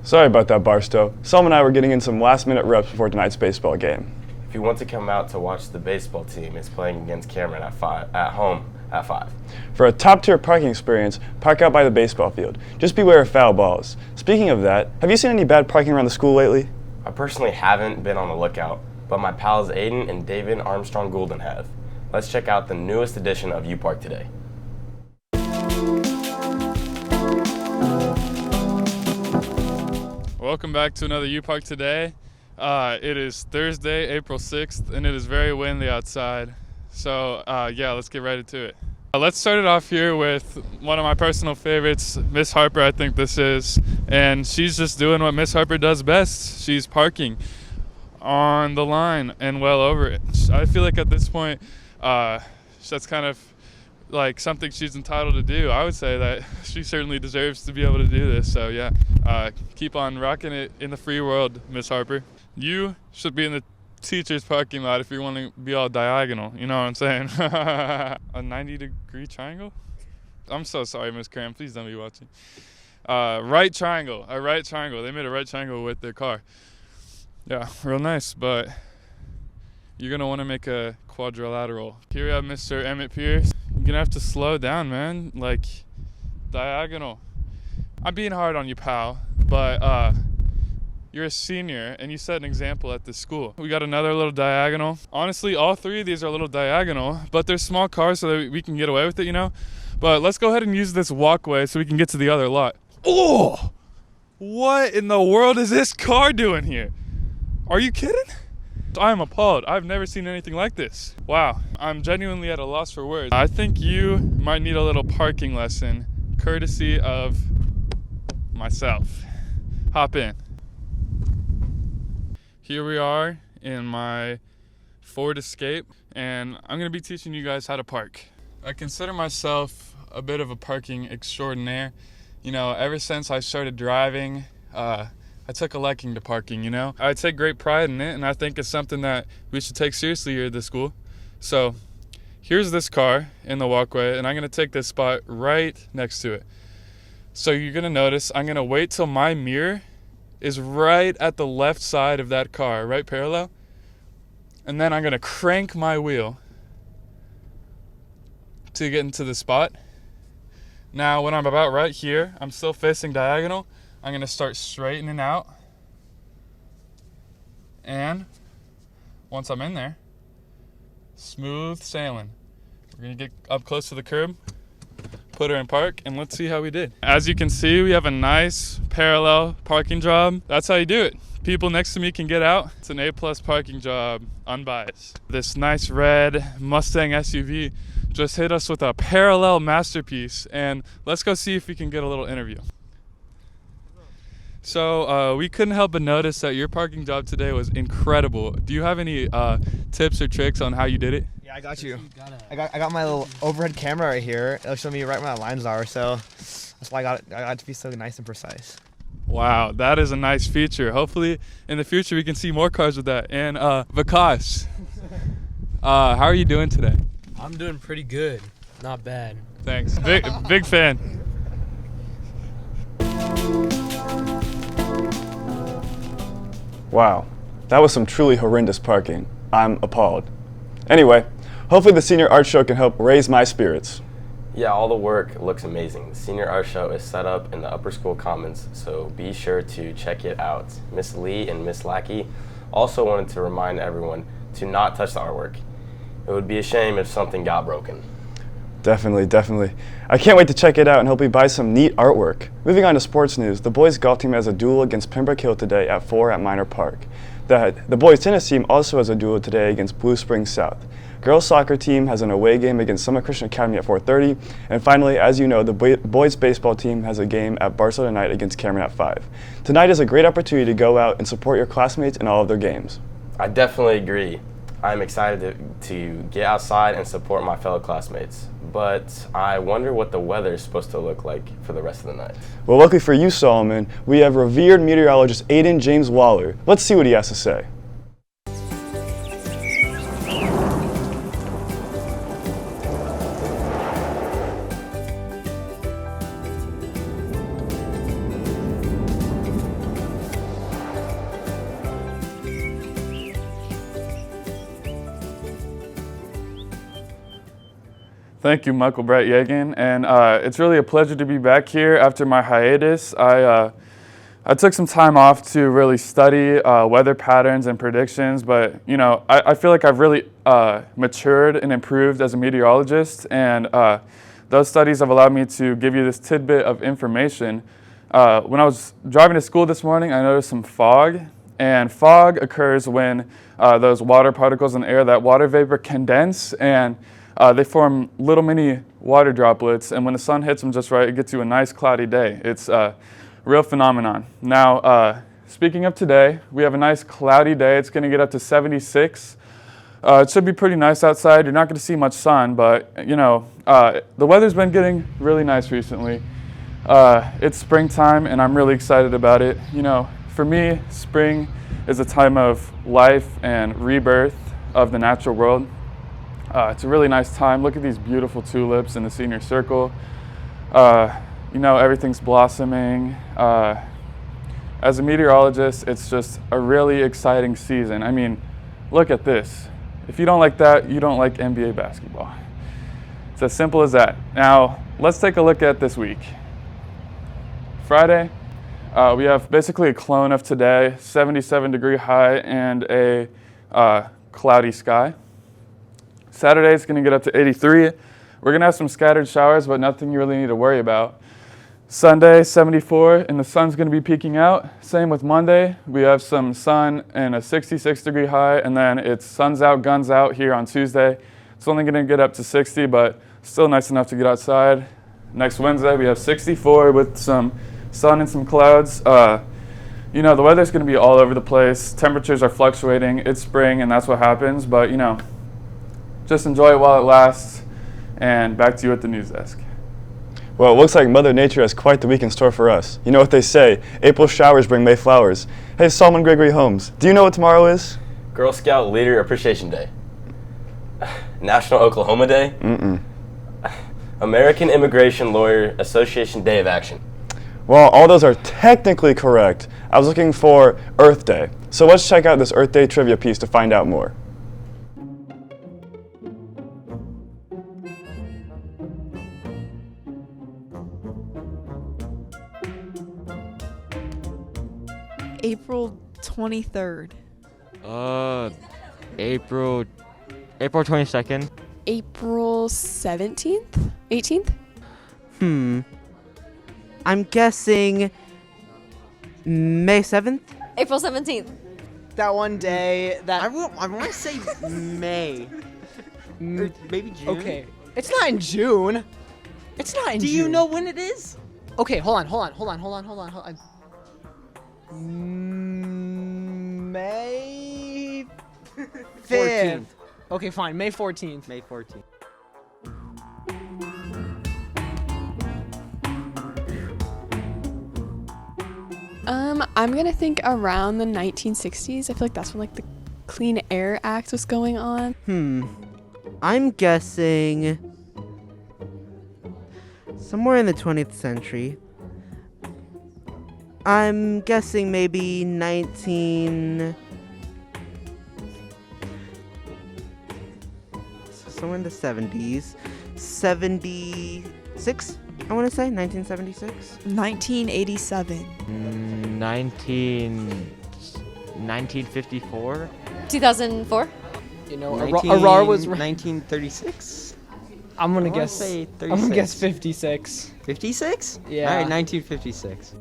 Sorry about that, Barstow. Sam and I were getting in some last-minute reps before tonight's baseball game. If you want to come out to watch the baseball team, it's playing against Cameron at home at 5. For a top-tier parking experience, park out by the baseball field. Just beware of foul balls. Speaking of that, have you seen any bad parking around the school lately? I personally haven't been on the lookout, but my pals Aiden and David Armstrong Goulden have. Let's check out the newest edition of UPark today. Welcome back to another UPark today. It is Thursday, April 6th, and it is very windy outside. So yeah, let's get right into it. Let's start it off here with one of my personal favorites, Miss Harper, I think this is. And she's just doing what Miss Harper does best. She's parking on the line and well over it. I feel like at this point, that's kind of like something she's entitled to do. I would say that she certainly deserves to be able to do this. So yeah, keep on rocking it in the free world, Miss Harper. You should be in the teacher's parking lot if you want to be all diagonal. You know what I'm saying? A 90-degree triangle? I'm so sorry, Miss Cram. Please don't be watching. Right triangle. A right triangle. They made a right triangle with their car. Yeah, real nice, but you're going to want to make a quadrilateral. Here we have Mr. Emmett Pierce. You're going to have to slow down, man. Like, diagonal. I'm being hard on you, pal, but you're a senior and you set an example at this school. We got another little diagonal. Honestly, all three of these are a little diagonal, but they're small cars so that we can get away with it, you know? But let's go ahead and use this walkway so we can get to the other lot. Oh! What in the world is this car doing here? Are you kidding? I am appalled. I've never seen anything like this. Wow, I'm genuinely at a loss for words. I think you might need a little parking lesson, courtesy of myself. Hop in. Here we are in my Ford Escape, and I'm gonna be teaching you guys how to park. I consider myself a bit of a parking extraordinaire. You know, ever since I started driving, I took a liking to parking, you know? I take great pride in it, and I think it's something that we should take seriously here at the school. So here's this car in the walkway, and I'm gonna take this spot right next to it. So you're gonna notice I'm gonna wait till my mirror is right at the left side of that car, right parallel. And then I'm gonna crank my wheel to get into the spot. Now, when I'm about right here, I'm still facing diagonal. I'm gonna start straightening out. And once I'm in there, smooth sailing. We're gonna get up close to the curb, put her in park, and let's see how we did. As you can see, we have a nice parallel parking job. That's how you do it. People next to me can get out. It's an A+ parking job, unbiased. This nice red Mustang SUV just hit us with a parallel masterpiece, and let's go see if we can get a little interview. So we couldn't help but notice that your parking job today was incredible. Do you have any tips or tricks on how you did it? Yeah, I got you. I got my little overhead camera right here. It'll show me right where my lines are, so that's why I got it to be so nice and precise. Wow, that is a nice feature. Hopefully in the future we can see more cars with that. And Vikas, how are you doing today? I'm doing pretty good. Not bad. Thanks. Big fan. Wow, that was some truly horrendous parking. I'm appalled. Anyway, hopefully the senior art show can help raise my spirits. Yeah, all the work looks amazing. The senior art show is set up in the upper school commons, so be sure to check it out. Miss Lee and Miss Lackey also wanted to remind everyone to not touch the artwork. It would be a shame if something got broken. Definitely. I can't wait to check it out and hope we buy some neat artwork. Moving on to sports news, the boys golf team has a duel against Pembroke Hill today at 4 at Minor Park. The boys tennis team also has a duel today against Blue Springs South. Girls soccer team has an away game against Summit Christian Academy at 4:30. And finally, as you know, the boys baseball team has a game at Barstow tonight against Cameron at 5. Tonight is a great opportunity to go out and support your classmates in all of their games. I definitely agree. I'm excited to get outside and support my fellow classmates, but I wonder what the weather is supposed to look like for the rest of the night. Well, luckily for you, Solomon, we have revered meteorologist Aiden James Waller. Let's see what he has to say. Thank you, Michael Brett Yagan, and it's really a pleasure to be back here after my hiatus. I took some time off to really study weather patterns and predictions, but I feel like I've really matured and improved as a meteorologist, and those studies have allowed me to give you this tidbit of information. When I was driving to school this morning, I noticed some fog, and fog occurs when those water particles in the air, that water vapor, condense, and they form little mini water droplets, and when the sun hits them just right, it gets you a nice cloudy day. It's a real phenomenon. Now, speaking of today, we have a nice cloudy day. It's going to get up to 76. It should be pretty nice outside. You're not going to see much sun, but the weather's been getting really nice recently. It's springtime, and I'm really excited about it. For me, spring is a time of life and rebirth of the natural world. It's a really nice time. Look at these beautiful tulips in the senior circle. Everything's blossoming. As a meteorologist, it's just a really exciting season. I mean, look at this. If you don't like that, you don't like NBA basketball. It's as simple as that. Now, let's take a look at this week. Friday, we have basically a clone of today, 77-degree high and a cloudy sky. Saturday is going to get up to 83. We're going to have some scattered showers, but nothing you really need to worry about. Sunday, 74, and the sun's going to be peeking out. Same with Monday. We have some sun and a 66-degree high, and then it's sun's out, guns out here on Tuesday. It's only going to get up to 60, but still nice enough to get outside. Next Wednesday, we have 64 with some sun and some clouds. The weather's going to be all over the place. Temperatures are fluctuating. It's spring, and that's what happens, but, just enjoy it while it lasts. And back to you at the news desk. Well, it looks like Mother Nature has quite the week in store for us. You know what they say, April showers bring May flowers. Hey, Solomon Gregory Holmes, do you know what tomorrow is? Girl Scout Leader Appreciation Day. National Oklahoma Day. American Immigration Lawyer Association Day of Action. Well, all those are technically correct. I was looking for Earth Day. So let's check out this Earth Day trivia piece to find out more. April 23rd. April 22nd. April 17th? 18th? I'm guessing May 7th? April 17th. That one day that I want to say May. Or maybe June. Okay. It's not in June. It's not in June. Do you know when it is? Okay, hold on. May 5th. Okay, fine. May 14th. May 14th. I'm gonna think around the 1960s. I feel like that's when the Clean Air Act was going on. I'm guessing somewhere in the 20th century. I'm guessing maybe somewhere in the 70s. 76, I want to say, 1976. 1987. 1954. 2004. Arar was 1936. I'm gonna guess. Say 36. I'm gonna guess 56. 56? Yeah. All right, 1956.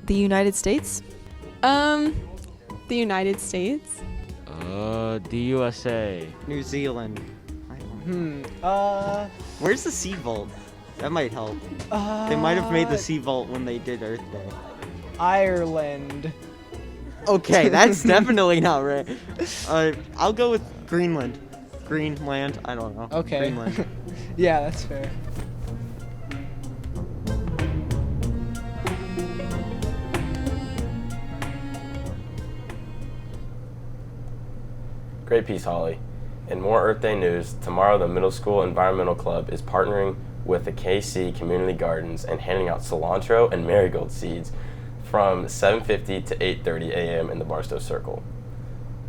The United States? The United States? The USA. New Zealand. Where's the sea vault? That might help. They might have made the sea vault when they did Earth Day. Ireland. Okay, that's definitely not right. I'll go with Greenland. Greenland, I don't know. Okay. Greenland. Yeah, that's fair. Great piece, Holly. In more Earth Day news, tomorrow the Middle School Environmental Club is partnering with the KC Community Gardens and handing out cilantro and marigold seeds from 7:50 to 8:30 a.m. in the Barstow Circle.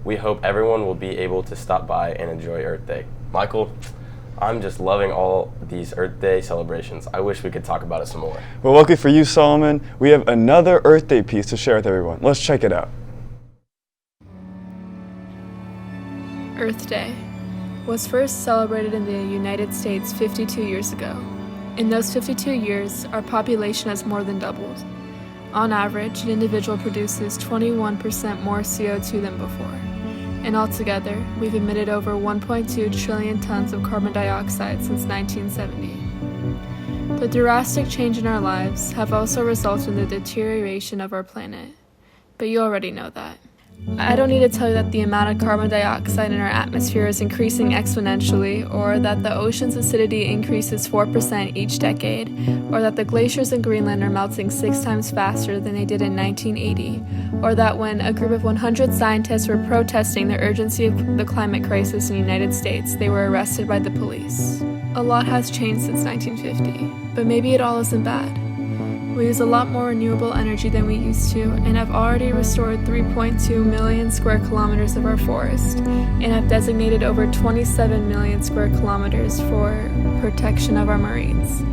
We hope everyone will be able to stop by and enjoy Earth Day. Michael, I'm just loving all these Earth Day celebrations. I wish we could talk about it some more. Well, luckily for you, Solomon, we have another Earth Day piece to share with everyone. Let's check it out. Earth Day was first celebrated in the United States 52 years ago. In those 52 years, our population has more than doubled. On average, an individual produces 21% more CO2 than before. And altogether, we've emitted over 1.2 trillion tons of carbon dioxide since 1970. The drastic change in our lives have also resulted in the deterioration of our planet. But you already know that. I don't need to tell you that the amount of carbon dioxide in our atmosphere is increasing exponentially, or that the ocean's acidity increases 4% each decade, or that the glaciers in Greenland are melting 6 times faster than they did in 1980, or that when a group of 100 scientists were protesting the urgency of the climate crisis in the United States, they were arrested by the police. A lot has changed since 1950, but maybe it all isn't bad. We use a lot more renewable energy than we used to, and have already restored 3.2 million square kilometers of our forest, and have designated over 27 million square kilometers for protection of our marines.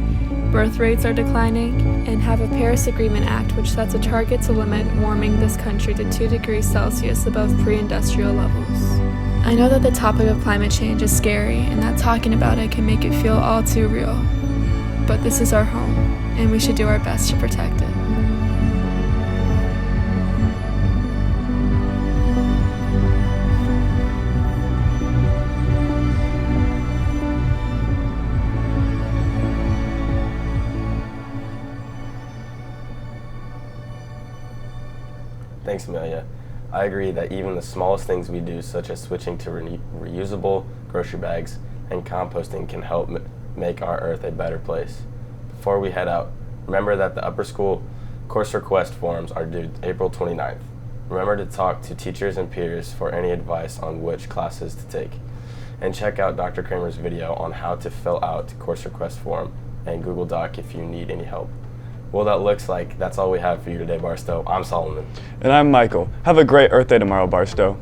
Birth rates are declining, and have a Paris Agreement Act which sets a target to limit warming this country to 2 degrees Celsius above pre-industrial levels. I know that the topic of climate change is scary, and that talking about it can make it feel all too real. But this is our home, and we should do our best to protect it. Thanks, Amelia. I agree that even the smallest things we do, such as switching to reusable grocery bags and composting, can help make our Earth a better place. Before we head out, remember that the upper school course request forms are due April 29th. Remember to talk to teachers and peers for any advice on which classes to take. And check out Dr. Kramer's video on how to fill out course request form and Google Doc if you need any help. Well, that looks like that's all we have for you today, Barstow. I'm Solomon. And I'm Michael. Have a great Earth Day tomorrow, Barstow.